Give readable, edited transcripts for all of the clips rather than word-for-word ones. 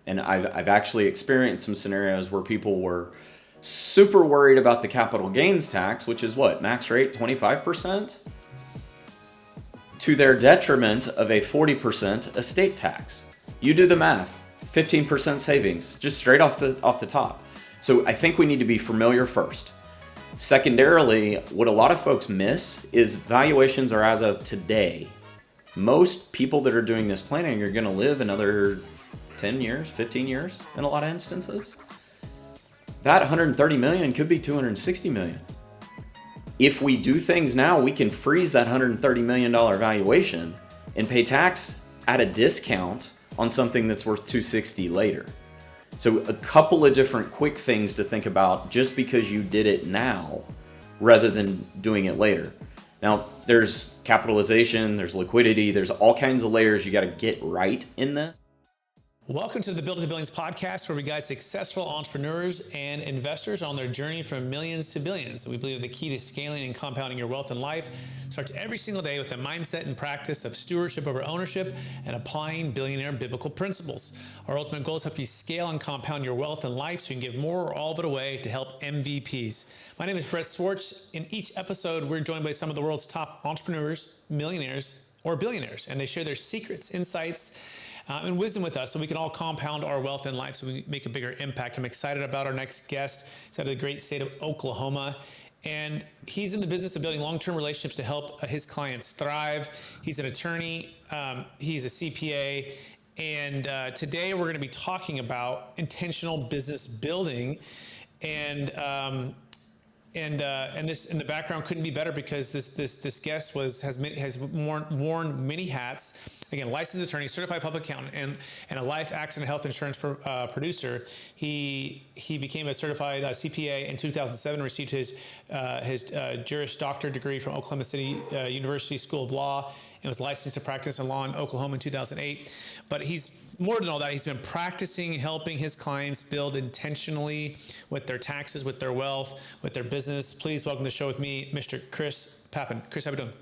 And I've actually experienced some scenarios where people were super worried about the capital gains tax, which is what, max rate 25%, to their detriment of a 40% estate tax. You do the math, 15% savings, just straight off the top. So I think we need to be familiar first. Secondarily, what a lot of folks miss is valuations are as of today. Most people that are doing this planning are going to live another 10 years, 15 years in a lot of instances. That 130 million could be 260 million. If we do things now, we can freeze that $130 million valuation and pay tax at a discount on something that's worth 260 later. So a couple of different quick things to think about just because you did it now rather than doing it later. Now, there's capitalization, there's liquidity, there's all kinds of layers you got to get right in this. Welcome to the Build to Billions podcast, where we guide successful entrepreneurs and investors on their journey from millions to billions. We believe the key to scaling and compounding your wealth in life starts every single day with the mindset and practice of stewardship over ownership and applying billionaire biblical principles. Our ultimate goal is to help you scale and compound your wealth in life so you can give more or all of it away to help MVPs. My name is Brett Swartz. In each episode, we're joined by some of the world's top entrepreneurs, millionaires, or billionaires, and they share their secrets, insights, and wisdom with us so we can all compound our wealth in life so we make a bigger impact. I'm excited about our next guest. He's out of the great state of Oklahoma, and he's in the business of building long-term relationships to help his clients thrive. He's an attorney, he's a CPA, and today we're going to be talking about intentional business building. And this in the background couldn't be better because this guest has worn many hats. Again, licensed attorney, certified public accountant, and a life accident health insurance producer. He became a certified CPA in 2007. Received his Juris Doctor degree from Oklahoma City University School of Law, and was licensed to practice in law in Oklahoma in 2008. But he's more than all that, he's been practicing helping his clients build intentionally with their taxes, with their wealth, with their business. Please welcome to the show with me, Mr. Chris Papin. Chris, how are you doing?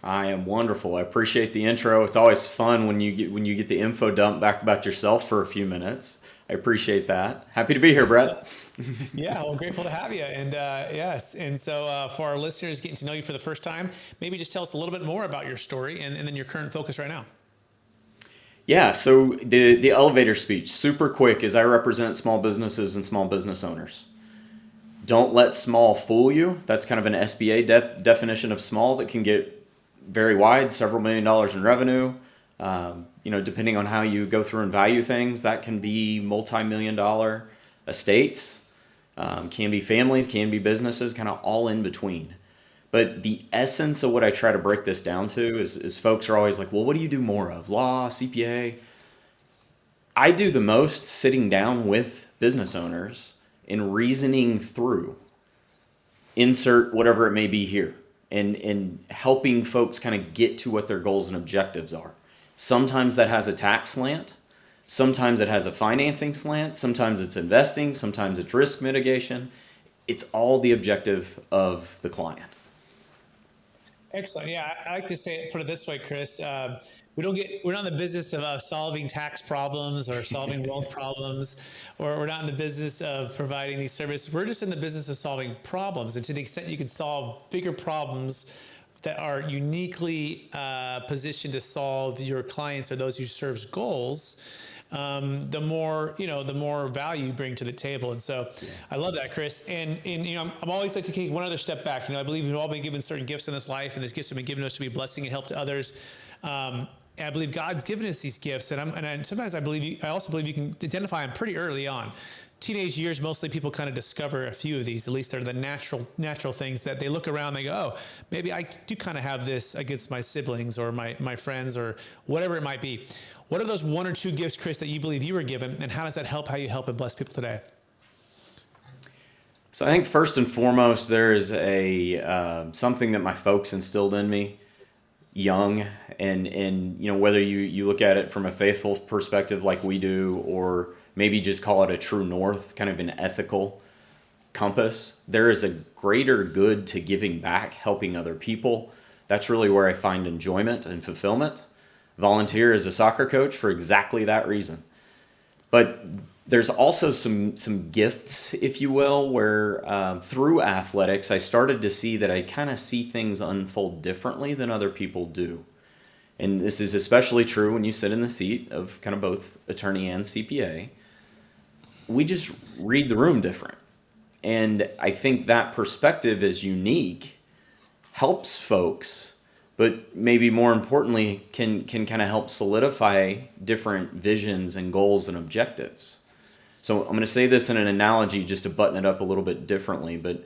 I am wonderful. I appreciate the intro. It's always fun when you get the info dump back about yourself for a few minutes. I appreciate that. Happy to be here, Brett. Yeah, well, grateful to have you. And yes, and so for our listeners getting to know you for the first time, maybe just tell us a little bit more about your story and then your current focus right now. Yeah, so the elevator speech, super quick, as I represent small businesses and small business owners. Don't let small fool you. That's kind of an SBA definition of small that can get very wide, several $1 million in revenue. Depending on how you go through and value things, that can be multi-million-dollar estates, can be families, can be businesses, kind of all in between. But the essence of what I try to break this down to is folks are always like, well, what do you do more of? Law, CPA? I do the most sitting down with business owners and reasoning through, insert whatever it may be here, and helping folks kind of get to what their goals and objectives are. Sometimes that has a tax slant. Sometimes it has a financing slant. Sometimes it's investing. Sometimes it's risk mitigation. It's all the objective of the client. Excellent. Yeah, I like to put it this way, Chris. We're not in the business of solving tax problems or solving wealth problems, or we're not in the business of providing these services. We're just in the business of solving problems. And to the extent you can solve bigger problems that are uniquely positioned to solve your clients or those you serve's goals, the more value you bring to the table. And so I love that, Chris. And I'm always like to take one other step back. I believe we've all been given certain gifts in this life, and these gifts have been given to us to be a blessing and help to others. I believe God's given us these gifts, and sometimes I also believe you can identify them pretty early on. Teenage years, mostly people kind of discover a few of these. At least they're the natural things that they look around, they go, oh, maybe I do kind of have this against my siblings or my friends or whatever it might be. What are those one or two gifts, Chris, that you believe you were given, and how does that help how you help and bless people today? So I think first and foremost, there is something that my folks instilled in me young, and whether you look at it from a faithful perspective like we do, or maybe just call it a true north, kind of an ethical compass, there is a greater good to giving back, helping other people. That's really where I find enjoyment and fulfillment. Volunteer as a soccer coach for exactly that reason. But there's also some gifts, if you will, where through athletics, I started to see that I kind of see things unfold differently than other people do. And this is especially true when you sit in the seat of kind of both attorney and CPA. We just read the room different. And I think that perspective is unique, helps folks, but maybe more importantly, can kind of help solidify different visions and goals and objectives. So I'm going to say this in an analogy just to button it up a little bit differently, but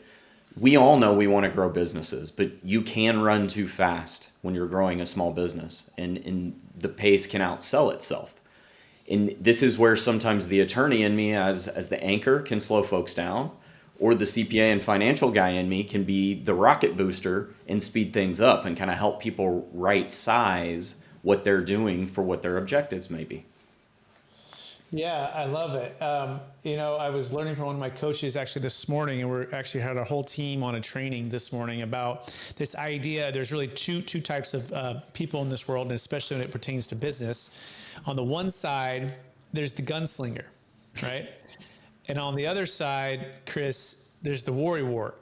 we all know we want to grow businesses, but you can run too fast when you're growing a small business, and the pace can outsell itself. And this is where sometimes the attorney in me as the anchor can slow folks down, or the CPA and financial guy in me can be the rocket booster and speed things up and kind of help people right size what they're doing for what their objectives may be. Yeah, I love it. I was learning from one of my coaches actually this morning, and we actually had a whole team on a training this morning about this idea. There's really two types of people in this world, and especially when it pertains to business. On the one side, there's the gunslinger, right? And on the other side, Chris, there's the worrywart.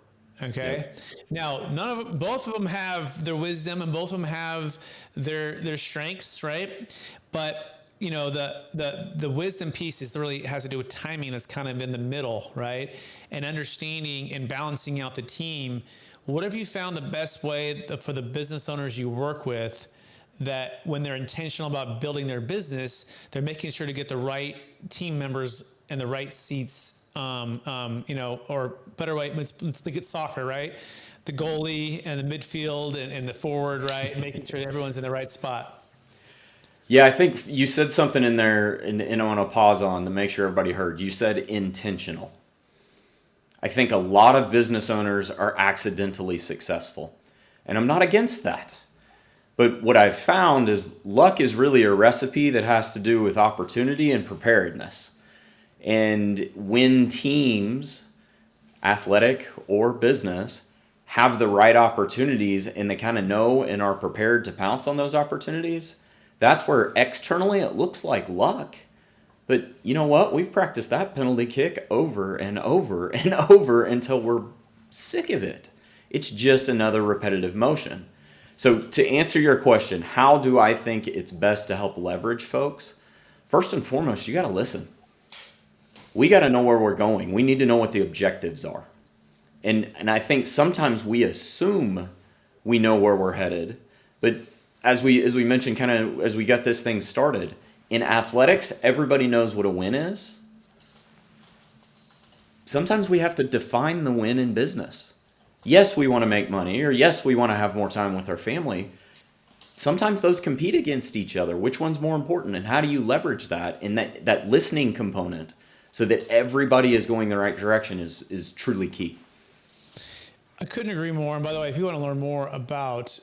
Okay. Yep. Now, both of them have their wisdom, and both of them have their strengths, right? But the wisdom piece really has to do with timing. That's kind of in the middle, right? And understanding and balancing out the team. What have you found the best way for the business owners you work with, that when they're intentional about building their business, they're making sure to get the right team members in the right seats, or better way, let's look at soccer, right? The goalie and the midfield and the forward, right? Making sure that everyone's in the right spot. Yeah, I think you said something in there, and I want to pause on to make sure everybody heard. You said intentional. I think a lot of business owners are accidentally successful, and I'm not against that. But what I've found is luck is really a recipe that has to do with opportunity and preparedness. And when teams, athletic or business, have the right opportunities and they kind of know and are prepared to pounce on those opportunities, that's where externally it looks like luck. But you know what? We've practiced that penalty kick over and over and over until we're sick of it. It's just another repetitive motion. So to answer your question, how do I think it's best to help leverage folks? First and foremost, you got to listen. We got to know where we're going. We need to know what the objectives are. And I think sometimes we assume we know where we're headed, but as we mentioned, kind of as we got this thing started, in athletics, everybody knows what a win is. Sometimes we have to define the win in business. Yes, we want to make money, or yes, we want to have more time with our family. Sometimes those compete against each other. Which one's more important, and how do you leverage that? And that listening component so that everybody is going the right direction is truly key. I couldn't agree more. And by the way, if you want to learn more about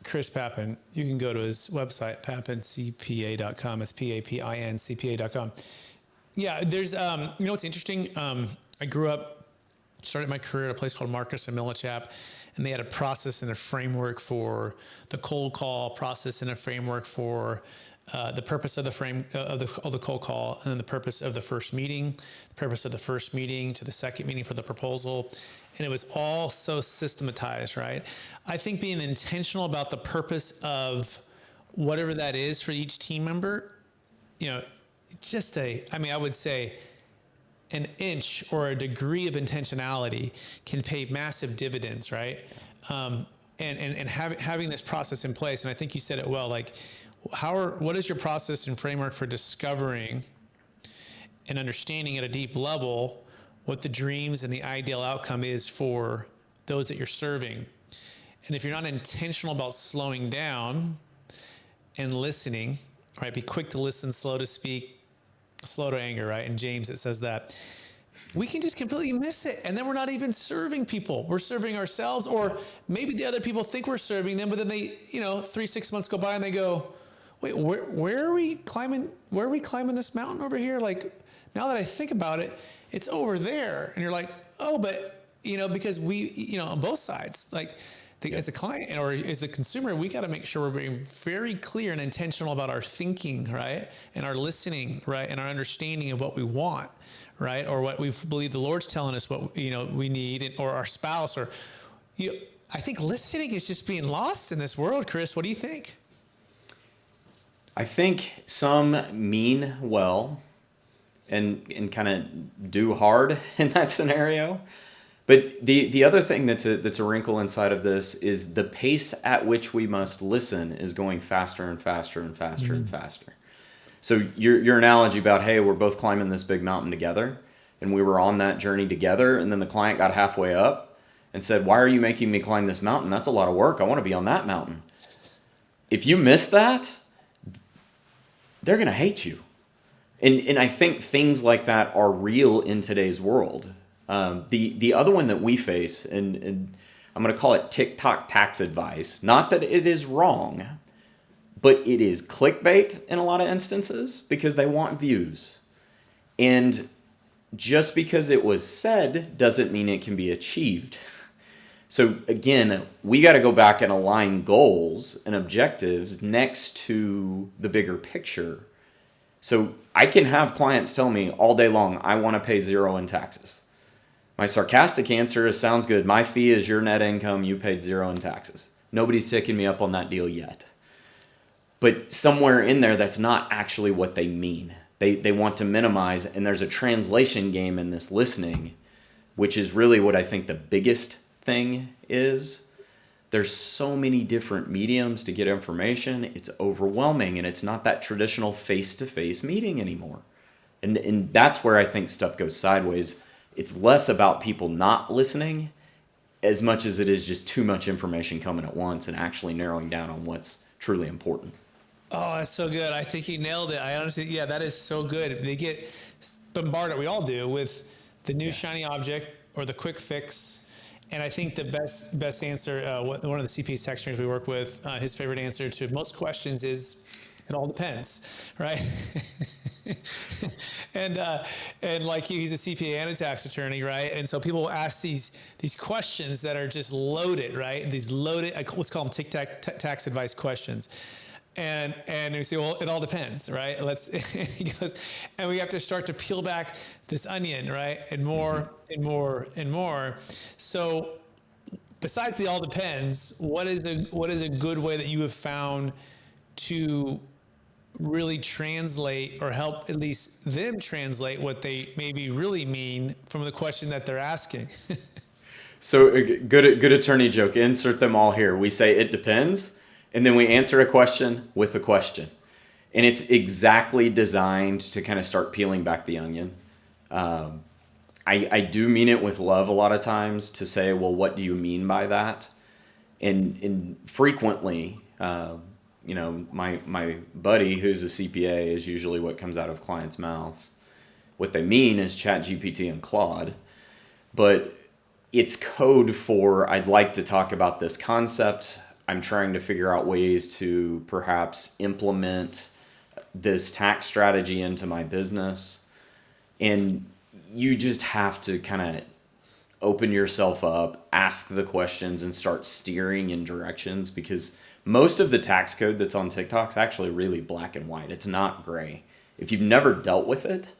Chris Papin, you can go to his website, papincpa.com. It's Papin CPA.com. Yeah, there's, what's interesting? I grew up, started my career at a place called Marcus and Millichap, and they had a process and a framework for the cold call, process and a framework for the purpose of the cold call, and then the purpose of the first meeting, the purpose of the first meeting to the second meeting for the proposal. And it was all so systematized, right? I think being intentional about the purpose of whatever that is for each team member, I would say an inch or a degree of intentionality can pay massive dividends, right? And having this process in place, and I think you said it well, like, what is your process and framework for discovering and understanding at a deep level what the dreams and the ideal outcome is for those that you're serving? And if you're not intentional about slowing down and listening, right? Be quick to listen, slow to speak, slow to anger, right? In James, it says that. We can just completely miss it. And then we're not even serving people. We're serving ourselves, or maybe the other people think we're serving them, but then they, 3-6 months go by and they go, wait, where are we climbing? Where are we climbing this mountain over here? Like, now that I think about it, it's over there. And you're like, oh, but, because we, on both sides, like, as a client or as the consumer, we got to make sure we're being very clear and intentional about our thinking, right? And our listening, right? And our understanding of what we want, right? Or what we believe the Lord's telling us what, we need, or our spouse, or, I think listening is just being lost in this world. Chris, what do you think? I think some mean well and kind of do hard in that scenario. But the other thing that's a wrinkle inside of this is the pace at which we must listen is going faster and faster and faster and faster. So your analogy about, hey, we're both climbing this big mountain together, and we were on that journey together, and then the client got halfway up and said, why are you making me climb this mountain? That's a lot of work. I want to be on that mountain. If you miss that, they're going to hate you. And I think things like that are real in today's world. The other one that we face, and I'm going to call it TikTok tax advice, not that it is wrong, but it is clickbait in a lot of instances because they want views. And just because it was said doesn't mean it can be achieved. So again, we got to go back and align goals and objectives next to the bigger picture. So I can have clients tell me all day long, I want to pay 0 in taxes. My sarcastic answer is, sounds good. My fee is your net income. You paid 0 in taxes. Nobody's taking me up on that deal yet. But somewhere in there, that's not actually what they mean. They want to minimize, and there's a translation game in this listening, which is really what I think the biggest thing is. There's so many different mediums to get information. It's overwhelming, and it's not that traditional face-to-face meeting anymore. And that's where I think stuff goes sideways. It's less about people not listening as much as it is just too much information coming at once and actually narrowing down on what's truly important. Oh, that's so good. I think you nailed it. I honestly, that is so good. They get bombarded, we all do, with the new shiny object or the quick fix. And I think the best answer, one of the CPA tax attorneys we work with, his favorite answer to most questions is, it all depends, right? and like he's a CPA and a tax attorney, right? And so people will ask these questions that are just loaded, right? These loaded, let's call them tax advice questions. And we say, well, it all depends, right? He goes, and we have to start to peel back this onion, right? And more and more and more. So besides the all depends, what is a good way that you have found to really translate or help at least them translate what they maybe really mean from the question that they're asking? So good attorney joke, insert them all here. We say it depends. And then we answer a question with a question. And it's exactly designed to kind of start peeling back the onion. I do mean it with love a lot of times to say, well, what do you mean by that? And frequently, my buddy who's a CPA is usually what comes out of clients' mouths. What they mean is ChatGPT and Claude. But it's code for, I'd like to talk about this concept. I'm trying to figure out ways to perhaps implement this tax strategy into my business. And you just have to kind of open yourself up, ask the questions, and start steering in directions, because most of the tax code that's on TikTok is actually really black and white. It's not gray. If you've never dealt with it,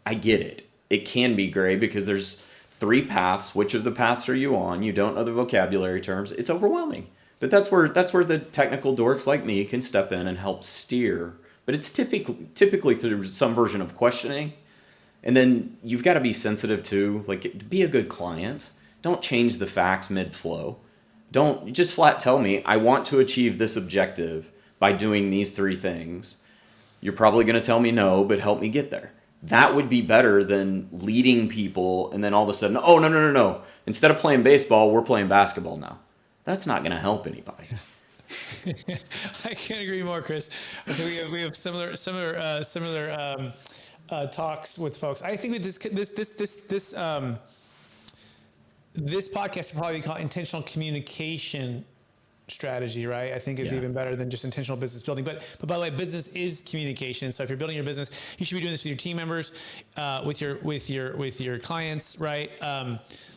I get it. It can be gray because there's 3 paths. Which of the paths are you on? You don't know the vocabulary terms. It's overwhelming. But that's where the technical dorks like me can step in and help steer. But it's typically through some version of questioning. And then you've got to be sensitive to, like, be a good client. Don't change the facts mid-flow. Don't just flat tell me, I want to achieve this objective by doing these 3 things. You're probably going to tell me no, but help me get there. That would be better than leading people and then all of a sudden, oh, no. Instead of playing baseball, we're playing basketball now. That's not going to help anybody. I can't agree more, Chris. I think we have similar talks with folks. I think with this podcast should probably be called intentional communication strategy, right? I think is even better than just intentional business building. But by the way, business is communication. So if you're building your business, you should be doing this with your team members, with your clients, right?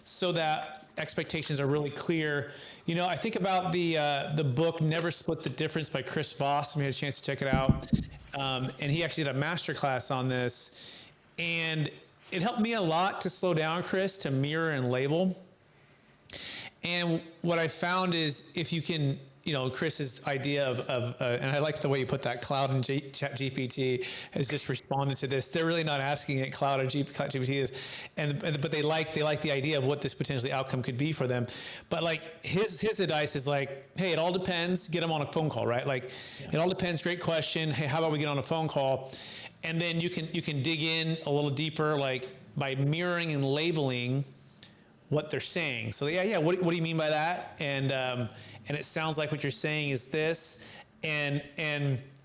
So that expectations are really clear. I think about the book Never Split the Difference by Chris Voss. We had a chance to check it out. And he actually did a masterclass on this. And it helped me a lot to slow down, Chris, to mirror and label. And what I found is if you can, Chris's idea of and I like the way you put that, Cloud and ChatGPT has just responded to this. They're really not asking it, Cloud or ChatGPT is, but they like the idea of what this potentially outcome could be for them. But like his advice is like, hey, it all depends. Get them on a phone call, right? Like, it all depends. Great question. Hey, how about we get on a phone call? And then you can dig in a little deeper, like by mirroring and labeling what they're saying. So yeah. What do you mean by that? And it sounds like what you're saying is this, and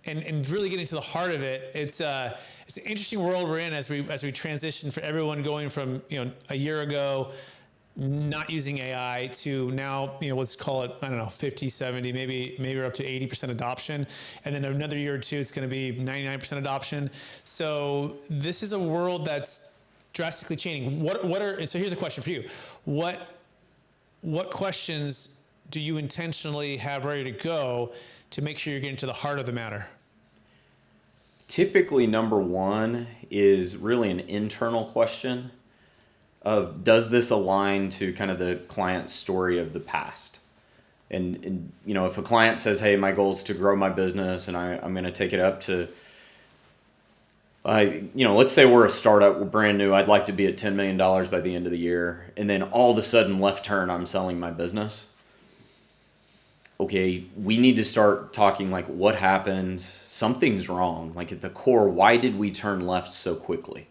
really getting to the heart of it. It's an interesting world we're in as we transition for everyone going from a year ago not using AI to now let's call it 50, 70, maybe we're up to 80% adoption, and then another year or two it's going to be 99% adoption. So this is a world that's drastically changing. So here's a question for you. What questions do you intentionally have ready to go to make sure you're getting to the heart of the matter? Typically, number one is really an internal question of, does this align to kind of the client's story of the past? And if a client says, hey, my goal is to grow my business and I'm going to take it up to, let's say we're a startup, we're brand new, I'd like to be at $10 million by the end of the year. And then all of a sudden, left turn, I'm selling my business. Okay, we need to start talking like, what happened? Something's wrong. Like at the core, why did we turn left so quickly?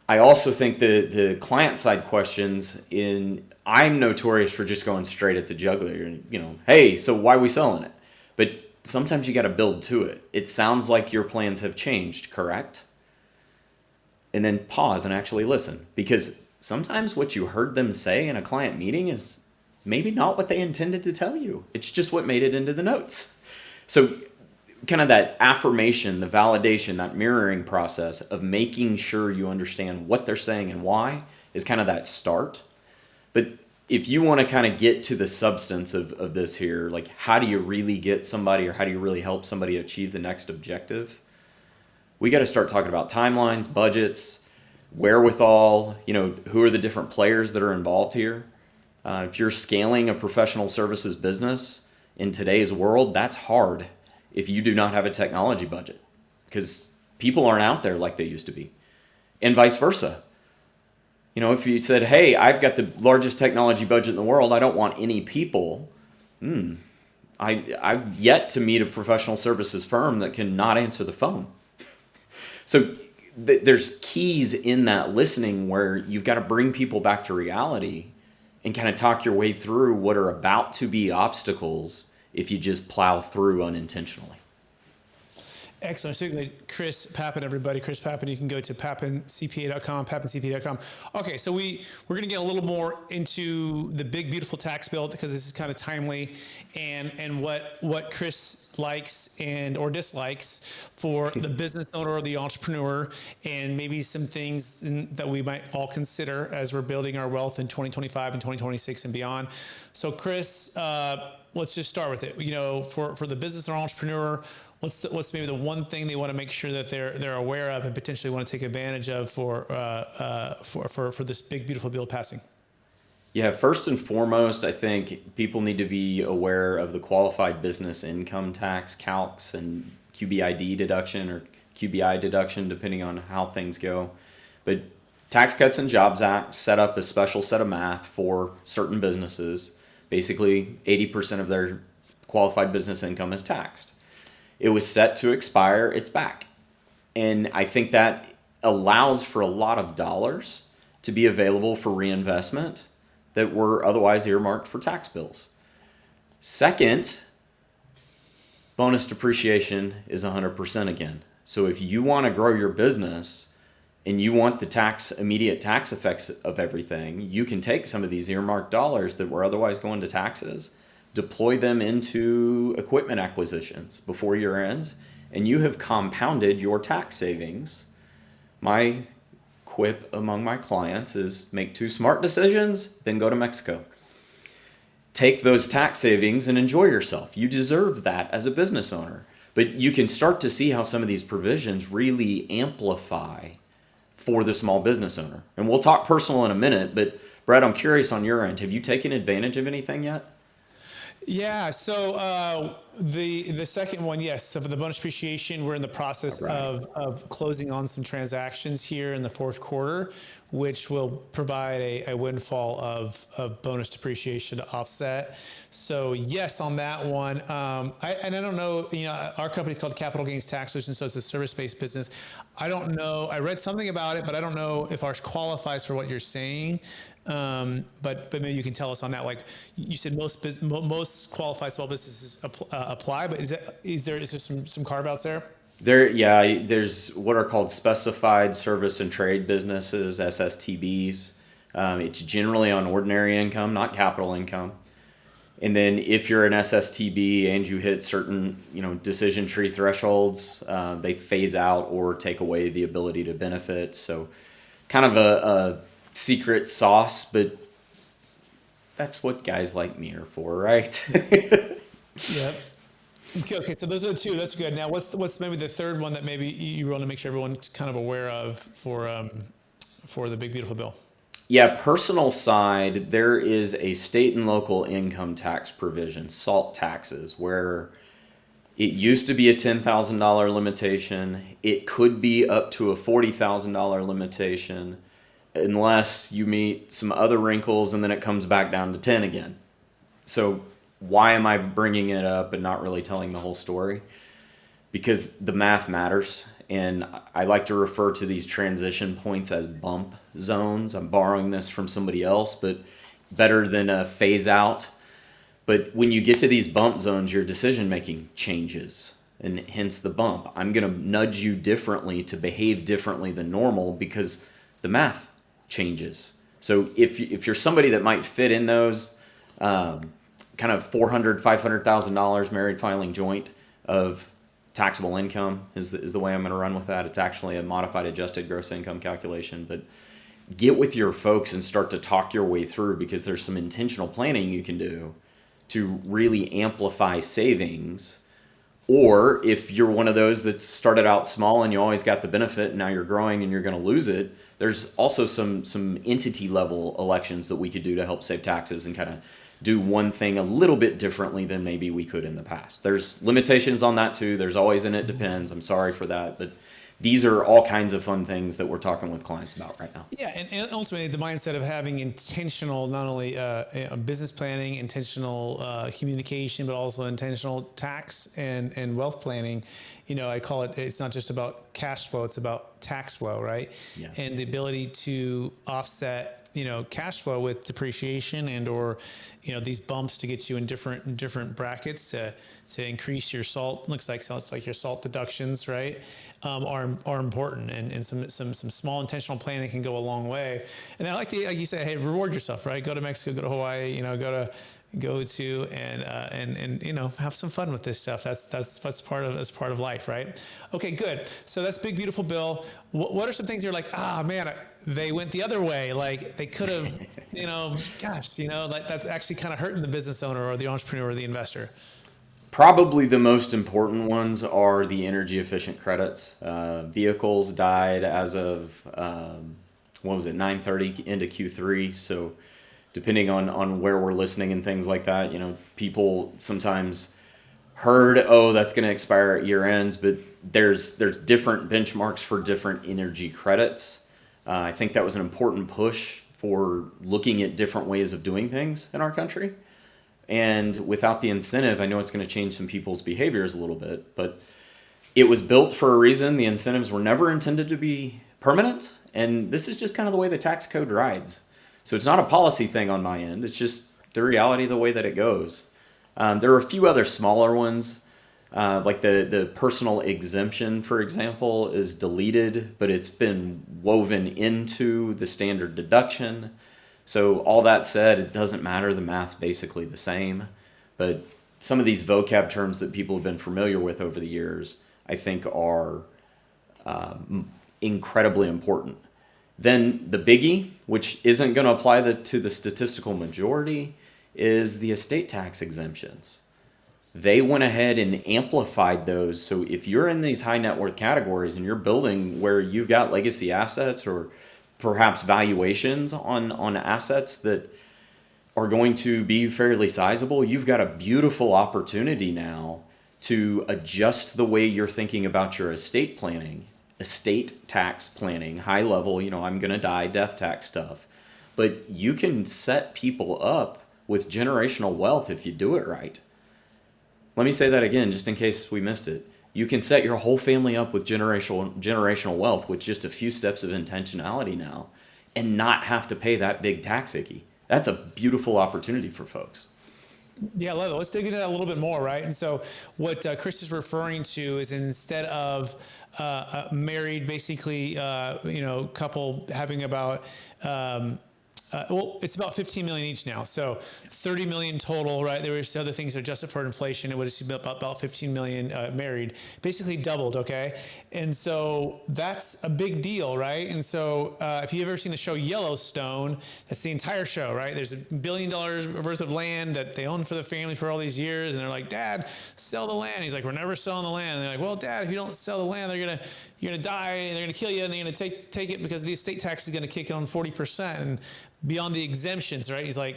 I also think the client side questions I'm notorious for just going straight at the jugular. Hey, so why are we selling it? But sometimes you got to build to it. It sounds like your plans have changed, correct? And then pause and actually listen, because sometimes what you heard them say in a client meeting is maybe not what they intended to tell you. It's just what made it into the notes. So kind of that affirmation, the validation, that mirroring process of making sure you understand what they're saying and why is kind of that start. But if you want to kind of get to the substance of this here, like how do you really get somebody, or how do you really help somebody achieve the next objective? We got to start talking about timelines, budgets, wherewithal, who are the different players that are involved here. If you're scaling a professional services business in today's world, that's hard if you do not have a technology budget, because people aren't out there like they used to be, and vice versa. If you said, hey, I've got the largest technology budget in the world, I don't want any people. I've yet to meet a professional services firm that can not answer the phone. So there's keys in that listening where you've got to bring people back to reality and kind of talk your way through what are about to be obstacles if you just plow through unintentionally. Excellent. So Chris Papin, everybody. Chris Papin, you can go to papincpa.com, papincpa.com. Okay, so we're going to get a little more into the big, beautiful tax bill, because this is kind of timely, and what Chris likes and or dislikes for the business owner or the entrepreneur, and maybe some things that we might all consider as we're building our wealth in 2025 and 2026 and beyond. So Chris, let's just start with it. For the business or entrepreneur, what's maybe the one thing they want to make sure that they're aware of and potentially want to take advantage of for this big, beautiful bill passing? Yeah, first and foremost, I think people need to be aware of the qualified business income tax calcs and QBID deduction or QBI deduction, depending on how things go. But Tax Cuts and Jobs Act set up a special set of math for certain businesses. Basically, 80% of their qualified business income is taxed. It was set to expire, it's back. And I think that allows for a lot of dollars to be available for reinvestment that were otherwise earmarked for tax bills. Second, bonus depreciation is 100% again. So if you want to grow your business and you want the immediate tax effects of everything, you can take some of these earmarked dollars that were otherwise going to taxes, deploy them into equipment acquisitions before year end, and you have compounded your tax savings. My quip among my clients is make 2 smart decisions, then go to Mexico. Take those tax savings and enjoy yourself. You deserve that as a business owner. But you can start to see how some of these provisions really amplify for the small business owner. And we'll talk personal in a minute, but Brett, I'm curious on your end. Have you taken advantage of anything yet? Yeah. So the second one, yes. So for the bonus depreciation, we're in the process of closing on some transactions here in the fourth quarter, which will provide a windfall of bonus depreciation to offset. So yes, on that one. I don't know. Our company's called Capital Gains Tax Solutions, so it's a service-based business. I don't know. I read something about it, but I don't know if ours qualifies for what you're saying. But maybe you can tell us on that. Like you said, most qualified small businesses apply, but is there some carve outs there? There's what are called specified service and trade businesses, SSTBs. It's generally on ordinary income, not capital income. And then if you're an SSTB and you hit certain, decision tree thresholds, they phase out or take away the ability to benefit. So kind of a secret sauce, but that's what guys like me are for, right? Yep. Okay, so those are the 2. That's good. Now, what's maybe the third one that maybe you want to make sure everyone's kind of aware of for the big beautiful bill? Yeah, personal side, there is a state and local income tax provision, SALT taxes, where it used to be a $10,000 limitation. It could be up to a $40,000 limitation, unless you meet some other wrinkles, and then it comes back down to 10 again. So why am I bringing it up and not really telling the whole story? Because the math matters, and I like to refer to these transition points as bump zones. I'm borrowing this from somebody else, but better than a phase out. But when you get to these bump zones, your decision making changes, and hence the bump. I'm going to nudge you differently to behave differently than normal because the math changes. So if you're somebody that might fit in those kind of $400,000, $500,000 married filing joint of taxable income is the way I'm going to run with that. It's actually a modified adjusted gross income calculation, but get with your folks and start to talk your way through, because there's some intentional planning you can do to really amplify savings. Or if you're one of those that started out small and you always got the benefit and now you're growing and you're going to lose it, there's also some entity level elections that we could do to help save taxes and kind of do one thing a little bit differently than maybe we could in the past. There's limitations on that too. There's always an it depends. I'm sorry for that, but these are all kinds of fun things that we're talking with clients about right now. Yeah, and ultimately the mindset of having intentional, not only business planning, intentional communication, but also intentional tax and wealth planning. I call it, it's not just about cash flow, it's about tax flow, right? Yeah. And the ability to offset cash flow with depreciation and or these bumps to get you in different brackets to increase your SALT. Sounds like your SALT deductions, right? Are important, and some small intentional planning can go a long way. And I like you say, hey, reward yourself, right? Go to Mexico, go to Hawaii, go to and have some fun with this stuff. That's part of life, right? Okay, good. So that's big beautiful bill. What are some things you're like, man, they went the other way, like they could have, like that's actually kind of hurting the business owner or the entrepreneur or the investor? Probably the most important ones are the energy efficient credits. Vehicles died as of 9:30 into Q3. So depending on where we're listening and things like that, people sometimes heard, that's going to expire at year end, but there's different benchmarks for different energy credits. I think that was an important push for looking at different ways of doing things in our country. And without the incentive, I know it's going to change some people's behaviors a little bit, but it was built for a reason. The incentives were never intended to be permanent. And this is just kind of the way the tax code rides. So it's not a policy thing on my end. It's just the reality of the way that it goes. There are a few other smaller ones, like the personal exemption, for example, is deleted, but it's been woven into the standard deduction. So all that said, it doesn't matter. The math's basically the same. But some of these vocab terms that people have been familiar with over the years, I think are incredibly important. Then the biggie, which isn't going to apply to the statistical majority, is the estate tax exemptions. They went ahead and amplified those. So if you're in these high net worth categories and you're building where you've got legacy assets or perhaps valuations on assets that are going to be fairly sizable, you've got a beautiful opportunity now to adjust the way you're thinking about your estate planning, estate tax planning, high level, I'm going to die, death tax stuff. But you can set people up with generational wealth if you do it right. Let me say that again, just in case we missed it. You can set your whole family up with generational wealth with just a few steps of intentionality now and not have to pay that big tax icky. That's a beautiful opportunity for folks. Yeah, let's dig into that a little bit more, right? And so what Chris is referring to is instead of a married, basically, couple having about, it's about 15 million each now. So 30 million total, right? There were other things adjusted for inflation. It would have been about 15 million married, basically doubled. Okay. And so that's a big deal, right? And so if you've ever seen the show Yellowstone, that's the entire show, right? There's $1 billion worth of land that they owned for the family for all these years. And they're like, Dad, sell the land. He's like, we're never selling the land. And they're like, well, Dad, if you don't sell the land, you're going to die and they're going to kill you and they're going to take it because the estate tax is going to kick it on 40%. And beyond the exemptions, right? He's like,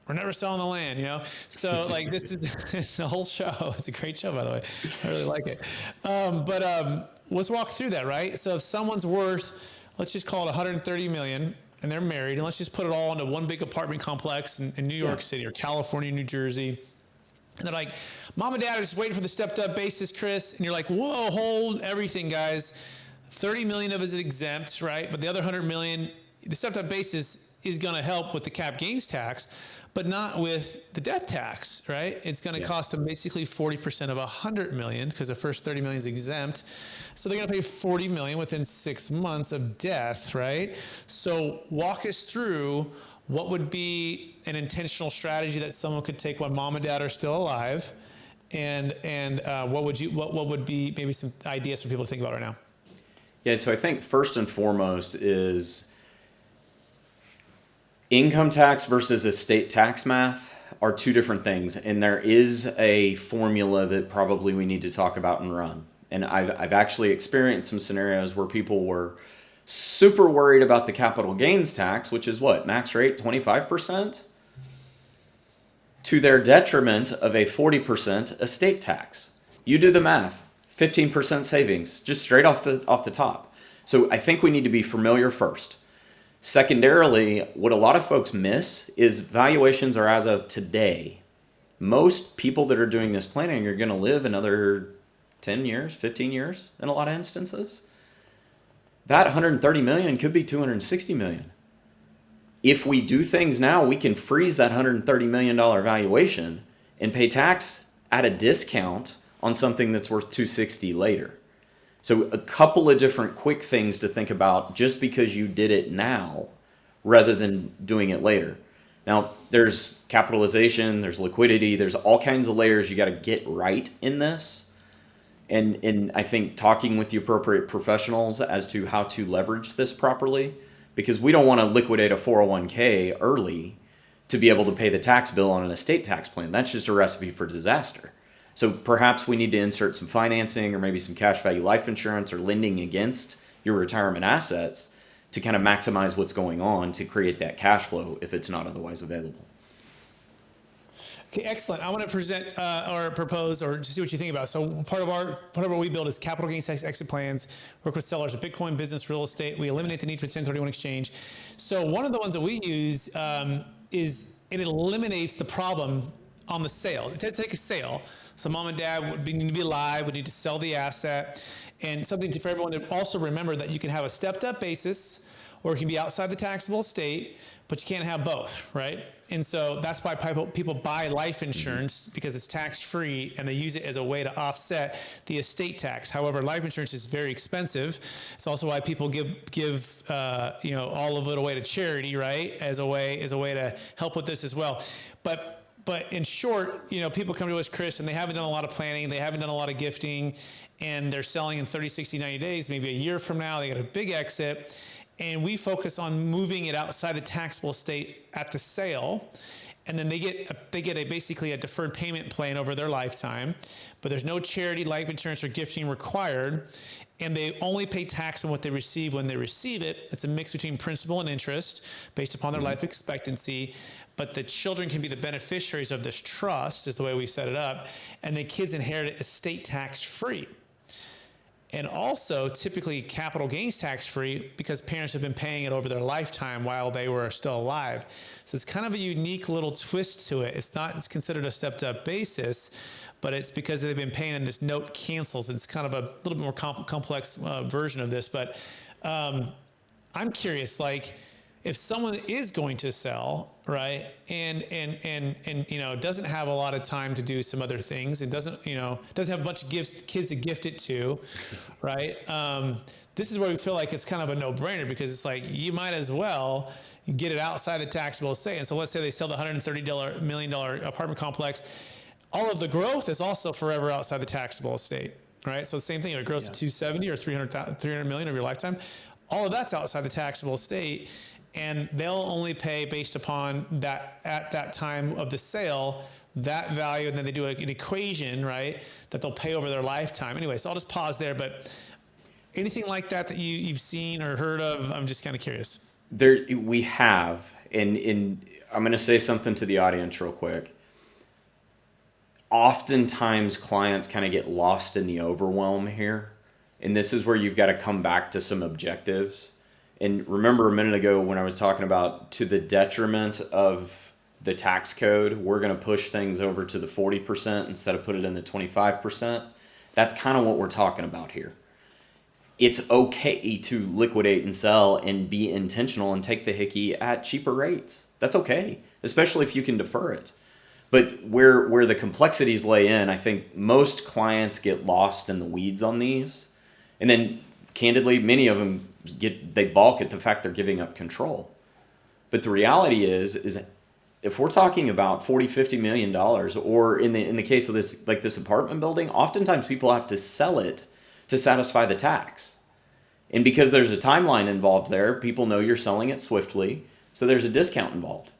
we're never selling the land, So like this is it's a whole show. It's a great show, by the way. I really like it. But let's walk through that, right? So if someone's worth, let's just call it 130 million and they're married, and let's just put it all into one big apartment complex in New York City or California, New Jersey. And they're like, Mom and Dad are just waiting for the stepped up basis, Chris. And you're like, whoa, hold everything, guys. 30 million of it is exempt, right? But the other 100 million, the stepped up basis is going to help with the cap gains tax, but not with the death tax, right? It's going to cost them basically 40% of 100 million because the first 30 million is exempt. So they're going to pay 40 million within 6 months of death, right? So walk us through what would be an intentional strategy that someone could take when mom and dad are still alive, and what would be maybe some ideas for people to think about right now? Yeah, so I think first and foremost is income tax versus estate tax math are two different things. And there is a formula that probably we need to talk about and run. And I've actually experienced some scenarios where people were super worried about the capital gains tax, which is what, max rate 25%, to their detriment of a 40% estate tax. You do the math, 15% savings, just straight off the top. So I think we need to be familiar first. Secondarily, what a lot of folks miss is valuations are as of today. Most people that are doing this planning are going to live another 10 years, 15 years in a lot of instances. That 130 million could be 260 million. If we do things now, we can freeze that $130 million valuation and pay tax at a discount on something that's worth 260 later. So a couple of different quick things to think about just because you did it now rather than doing it later. Now, there's capitalization, there's liquidity, there's all kinds of layers you got to get right in this. And I think talking with the appropriate professionals as to how to leverage this properly, because we don't want to liquidate a 401k early to be able to pay the tax bill on an estate tax plan. That's just a recipe for disaster. So perhaps we need to insert some financing or maybe some cash value life insurance or lending against your retirement assets to kind of maximize what's going on to create that cash flow if it's not otherwise available. Okay, excellent. I want to present or propose or just see what you think about it. So part of what we build is capital gains tax exit plans, work with sellers of Bitcoin, business, real estate. We eliminate the need for 1031 exchange. So one of the ones that we use is it eliminates the problem on the sale. It take a sale. So mom and dad would need to be alive, would need to sell the asset. And something for everyone to also remember that you can have a stepped up basis or it can be outside the taxable estate, but you can't have both, right? And so that's why people buy life insurance because it's tax free and they use it as a way to offset the estate tax. However, life insurance is very expensive. It's also why people give all of it away to charity, right? As a way to help with this as well. But But in short, you know, people come to us, Chris, and they haven't done a lot of planning, they haven't done a lot of gifting, and they're selling in 30, 60, 90 days, maybe a year from now, they got a big exit, and we focus on moving it outside the taxable estate at the sale. And then they get basically a deferred payment plan over their lifetime, but there's no charity, life insurance, or gifting required, and they only pay tax on what they receive when they receive it. It's a mix between principal and interest based upon their life expectancy, but the children can be the beneficiaries of this trust, is the way we set it up, and the kids inherit it estate tax free. And also typically capital gains tax free because parents have been paying it over their lifetime while they were still alive. So it's kind of a unique little twist to it. It's considered a stepped up basis, but it's because they've been paying and this note cancels. It's kind of a little bit more complex version of this, but I'm curious, like, if someone is going to sell, right, and you know, doesn't have a lot of time to do some other things, and doesn't have a bunch of kids to gift it to, right? This is where we feel like it's kind of a no-brainer, because it's like you might as well get it outside the taxable estate. And so let's say they sell the $130 million apartment complex. All of the growth is also forever outside the taxable estate, right? So the same thing, if it grows to 270 or 300 million over your lifetime, all of that's outside the taxable estate. And they'll only pay based upon that at that time of the sale, that value, and then they do an equation, right, that they'll pay over their lifetime. Anyway, so I'll just pause there, but anything like that you've seen or heard of? I'm just kind of curious. We have, and I'm going to say something to the audience real quick. Oftentimes clients kind of get lost in the overwhelm here, and this is where you've got to come back to some objectives. And remember a minute ago when I was talking about, to the detriment of the tax code, we're going to push things over to the 40% instead of put it in the 25%. That's kind of what we're talking about here. It's okay to liquidate and sell and be intentional and take the hickey at cheaper rates. That's okay, especially if you can defer it. But where the complexities lay in, I think most clients get lost in the weeds on these. And then candidly, many of them they balk at the fact they're giving up control. But the reality is if we're talking about $40-50 million, or in the case of this, like this apartment building, oftentimes people have to sell it to satisfy the tax. And because there's a timeline involved there, people know you're selling it swiftly, so there's a discount involved.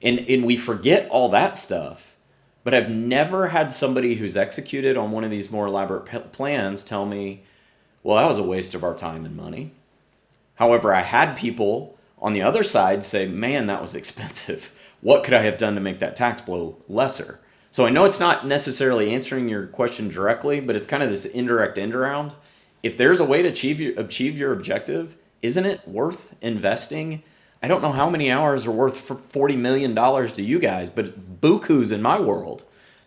And we forget all that stuff. But I've never had somebody who's executed on one of these more elaborate plans tell me, well, that was a waste of our time and money. However, I had people on the other side say, man, that was expensive. What could I have done to make that tax blow lesser? So I know it's not necessarily answering your question directly, but it's kind of this indirect end around. If there's a way to achieve your objective, isn't it worth investing? I don't know how many hours are worth $40 million to you guys, but buku's in my world.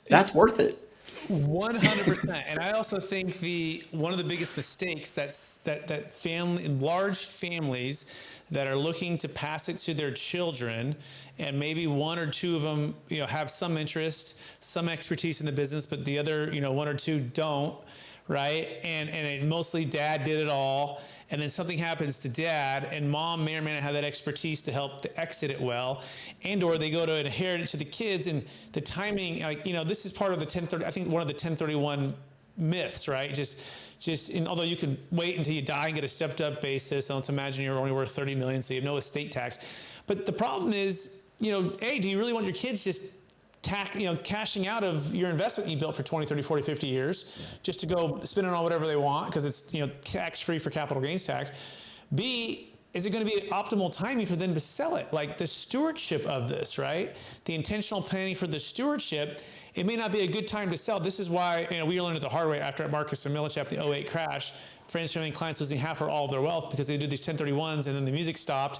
That's worth it. 100%. And I also think one of the biggest mistakes that large families that are looking to pass it to their children, and maybe one or two of them, you know, have some interest, some expertise in the business, but the other, you know, one or two don't, right? And mostly dad did it all. And then something happens to dad, and mom may or may not have that expertise to help to exit it well, or they go to inherit it to the kids, and the timing, like, you know, this is part of the 1030. I think one of the 1031 myths, right? And although you can wait until you die and get a stepped up basis, and let's imagine you're only worth 30 million, so you have no estate tax. But the problem is, you know, do you really want your kids just cashing out of your investment you built for 20, 30, 40, 50 years just to go spend it on whatever they want because it's, you know, tax-free for capital gains tax? B, is it going to be optimal timing for them to sell it? Like the stewardship of this, right? The intentional planning for the stewardship, it may not be a good time to sell. This is why, you know, we learned it the hard way after Marcus and Millichap, the 08 crash, friends, family, and clients losing half or all of their wealth because they did these 1031s and then the music stopped.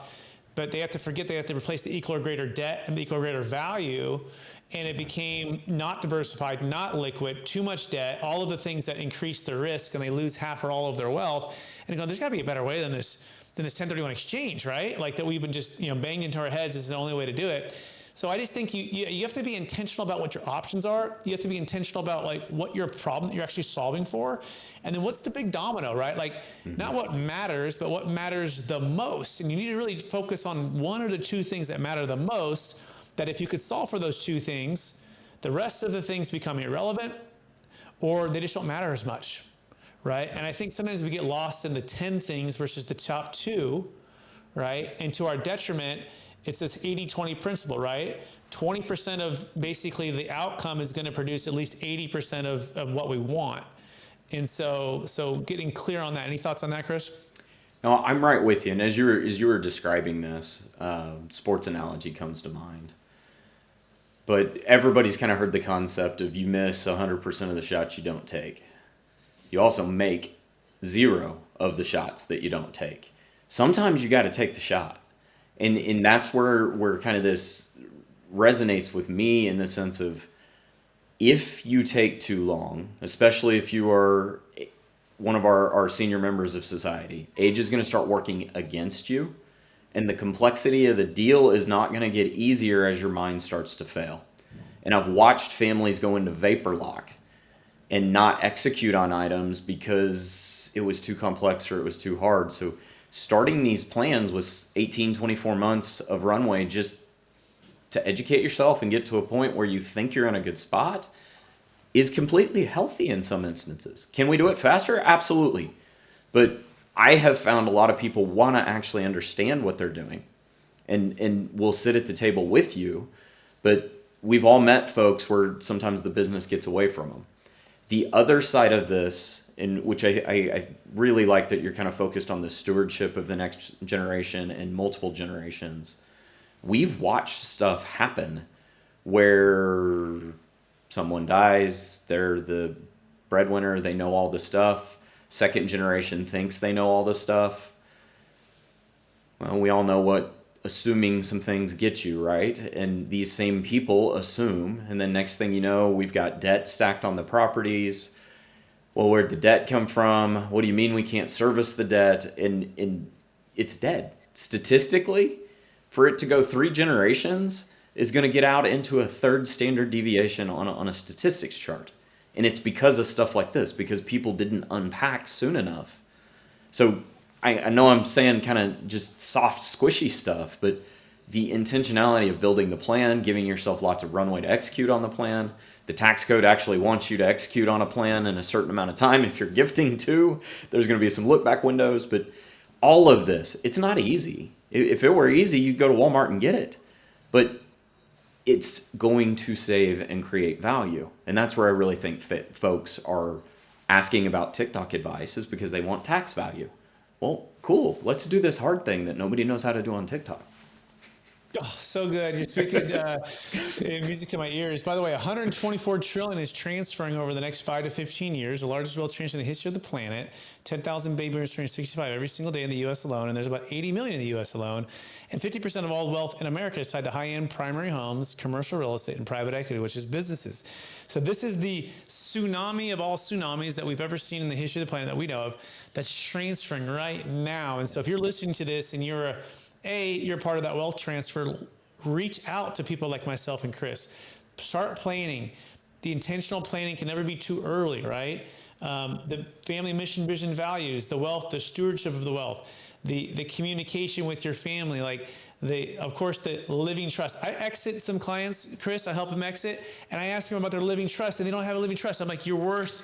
But they have to forget they have to replace the equal or greater debt and the equal or greater value. And it became not diversified, not liquid, too much debt, all of the things that increase the risk, and they lose half or all of their wealth. And they go, there's got to be a better way than this 1031 exchange, right? Like that we've been just, you know, banged into our heads is the only way to do it. So I just think you have to be intentional about what your options are. You have to be intentional about like what your problem that you're actually solving for. And then what's the big domino, right? Like not what matters, but what matters the most. And you need to really focus on one or the two things that matter the most. that if you could solve for those two things, the rest of the things become irrelevant, or they just don't matter as much, right? And I think sometimes we get lost in the 10 things versus the top two, right? And to our detriment, it's this 80-20 principle, right? 20% of basically the outcome is going to produce at least 80% of what we want. And so getting clear on that. Any thoughts on that, Chris? No, I'm right with you. And as you were describing this, sports analogy comes to mind. But everybody's kind of heard the concept of you miss 100% of the shots you don't take. You also make 0 of the shots that you don't take. Sometimes you got to take the shot. And that's where kind of this resonates with me in the sense of, if you take too long, especially if you are one of our senior members of society, age is going to start working against you. And the complexity of the deal is not going to get easier as your mind starts to fail. And I've watched families go into vapor lock and not execute on items because it was too complex or it was too hard. So starting these plans with 18, 24 months of runway just to educate yourself and get to a point where you think you're in a good spot is completely healthy in some instances. Can we do it faster? Absolutely. But I have found a lot of people want to actually understand what they're doing and will sit at the table with you. But we've all met folks where sometimes the business gets away from them. The other side of this, in which I really like that you're kind of focused on the stewardship of the next generation and multiple generations. We've watched stuff happen where someone dies, they're the breadwinner, they know all the stuff. Second generation thinks they know all the stuff. Well, we all know what assuming some things get you, right? And these same people assume, and then next thing you know, we've got debt stacked on the properties. Well, where'd the debt come from? What do you mean we can't service the debt? And it's dead. Statistically, for it to go 3 generations is going to get out into a third standard deviation on a statistics chart. And it's because of stuff like this, because people didn't unpack soon enough. So I know I'm saying kind of just soft, squishy stuff, but the intentionality of building the plan, giving yourself lots of runway to execute on the plan. The tax code actually wants you to execute on a plan in a certain amount of time. If you're gifting too, there's going to be some look back windows, but all of this, it's not easy. If it were easy, you'd go to Walmart and get it. But it's going to save and create value. And that's where I really think folks are asking about TikTok advice, is because they want tax value. Well, cool. Let's do this hard thing that nobody knows how to do on TikTok. Oh, so good. You're speaking music to my ears. By the way, 124 trillion is transferring over the next 5 to 15 years, the largest wealth transfer in the history of the planet. 10,000 baby boomers turning 65 every single day in the U.S. alone, and there's about 80 million in the U.S. alone. And 50% of all wealth in America is tied to high-end primary homes, commercial real estate, and private equity, which is businesses. So this is the tsunami of all tsunamis that we've ever seen in the history of the planet that we know of that's transferring right now. And so if you're listening to this and you're part of that wealth transfer, reach out to people like myself and Chris. Start planning. The intentional planning can never be too early, right? The family mission, vision, values, the wealth, the stewardship of the wealth, the communication with your family, like of course, the living trust. I exit some clients, Chris, I help them exit, and I ask them about their living trust, and they don't have a living trust. I'm like, you're worth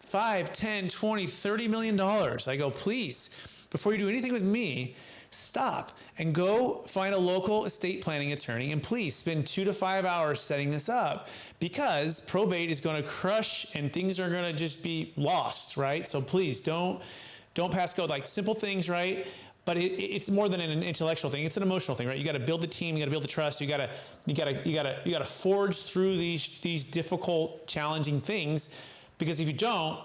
5, 10, 20, $30 million. I go, please, before you do anything with me, stop and go find a local estate planning attorney, and please spend 2 to 5 hours setting this up, because probate is going to crush and things are going to just be lost, right? So please don't pass go. Like simple things, right? But it's more than an intellectual thing. It's an emotional thing, right? You got to build the team. You got to build the trust. You got to forge through these difficult, challenging things, because if you don't,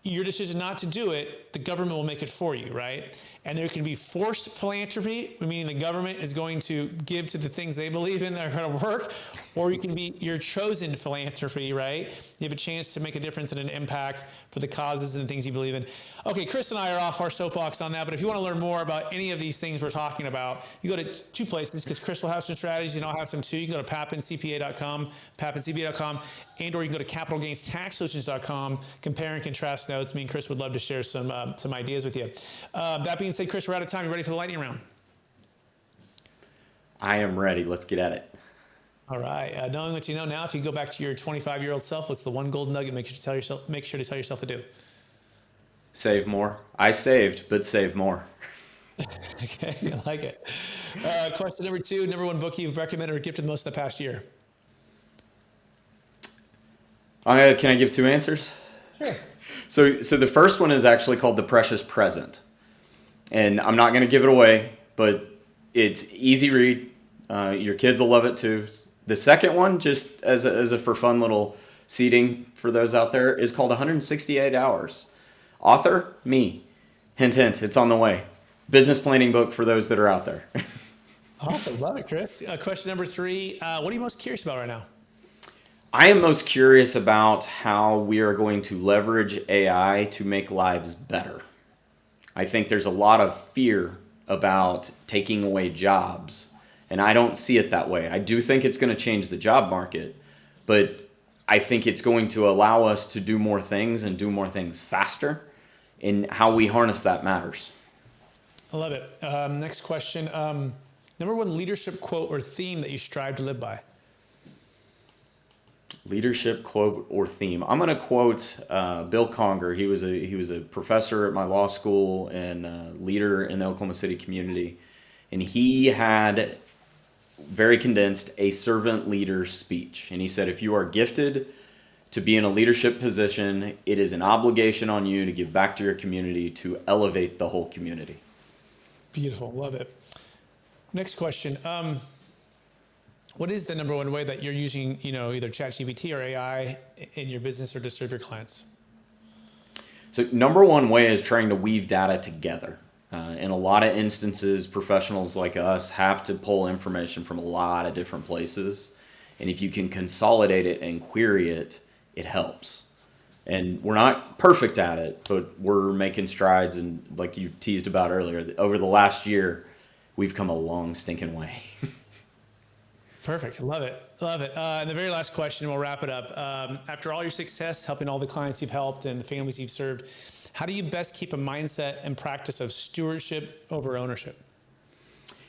your decision not to do it, the government will make it for you, right? And there can be forced philanthropy, meaning the government is going to give to the things they believe in that are going to work, or you can be your chosen philanthropy, right? You have a chance to make a difference and an impact for the causes and the things you believe in. Okay, Chris and I are off our soapbox on that, but if you want to learn more about any of these things we're talking about, you go to 2 places, because Chris will have some strategies and I'll have some too. You can go to papincpa.com, and or you can go to capitalgainstaxsolutions.com, compare and contrast notes. Me and Chris would love to share some ideas with you. That being said, Chris, we're out of time. You ready for the lightning round? I am ready. Let's get at it. All right. Knowing what you know now, if you go back to your 25-year-old self, what's the one golden nugget make sure to tell yourself to do? Save more. I saved, but save more. Okay, I like it. Question number 2, number 1 book you've recommended or gifted most in the past year? Can I give 2 answers? Sure. So the first one is actually called The Precious Present. And I'm not going to give it away, but it's easy read. Your kids will love it too. The second one, just as a for fun little seating for those out there, is called 168 Hours. Author, me. Hint, hint, it's on the way. Business planning book for those that are out there. Awesome. Love it, Chris. Question number 3, what are you most curious about right now? I am most curious about how we are going to leverage AI to make lives better. I think there's a lot of fear about taking away jobs, and I don't see it that way. I do think it's going to change the job market, but I think it's going to allow us to do more things and do more things faster, and how we harness that matters. I love it. Next question. Number 1 leadership quote or theme that you strive to live by? Leadership quote or theme. I'm going to quote Bill Conger. He was a professor at my law school and a leader in the Oklahoma City community, and he had, very condensed, a servant leader speech. And he said, if you are gifted to be in a leadership position, it is an obligation on you to give back to your community to elevate the whole community. Beautiful. Love it. Next question. What is the number 1 way that you're using, either ChatGPT or AI in your business or to serve your clients? So number 1 way is trying to weave data together. In a lot of instances, professionals like us have to pull information from a lot of different places. And if you can consolidate it and query it, it helps. And we're not perfect at it, but we're making strides. And like you teased about earlier, over the last year, we've come a long stinking way. Perfect. Love it. Love it. And the very last question, we'll wrap it up. After all your success, helping all the clients you've helped and the families you've served, how do you best keep a mindset and practice of stewardship over ownership?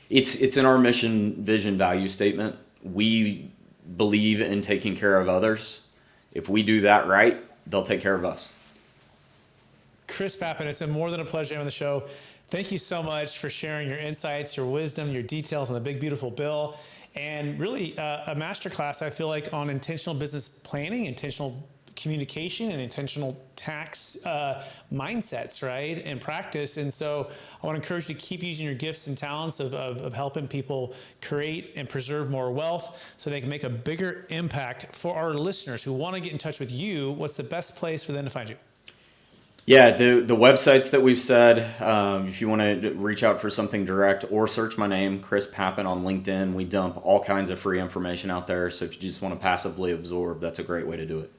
It's in our mission, vision, value statement. We believe in taking care of others. If we do that right, they'll take care of us. Chris Papin, it's been more than a pleasure on the show. Thank you so much for sharing your insights, your wisdom, your details on the big, beautiful bill, and really a masterclass, I feel like, on intentional business planning, intentional communication, and intentional tax mindsets, right, and practice. And so I want to encourage you to keep using your gifts and talents of helping people create and preserve more wealth so they can make a bigger impact. For our listeners who want to get in touch with you, what's the best place for them to find you? Yeah, the websites that we've said, if you want to reach out for something direct, or search my name, Chris Papin, on LinkedIn. We dump all kinds of free information out there. So if you just want to passively absorb, that's a great way to do it.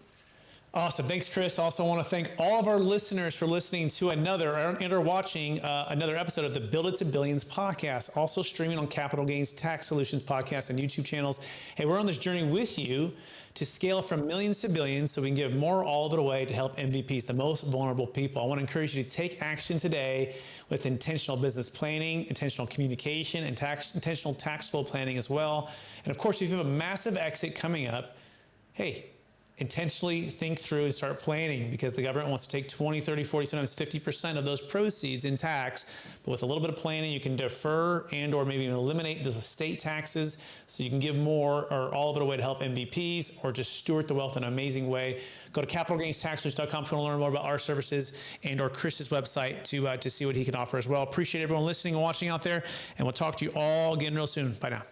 Awesome. Thanks, Chris. Also want to thank all of our listeners for listening to or watching another episode of the Build It to Billions podcast, also streaming on Capital Gains Tax Solutions podcast and YouTube channels. Hey, we're on this journey with you to scale from millions to billions so we can give more all of it away to help MVPs, the most vulnerable people. I want to encourage you to take action today with intentional business planning, intentional communication, and intentional tax flow planning as well. And of course, if you have a massive exit coming up, hey, intentionally think through and start planning, because the government wants to take 20, 30, 40, sometimes 50% of those proceeds in tax. But with a little bit of planning, you can defer and or maybe even eliminate the state taxes so you can give more or all of it away to help MVPs or just steward the wealth in an amazing way. Go to capitalgainstaxsolutions.com if you want to learn more about our services and or Chris's website to see what he can offer as well. Appreciate everyone listening and watching out there, and we'll talk to you all again real soon. Bye now.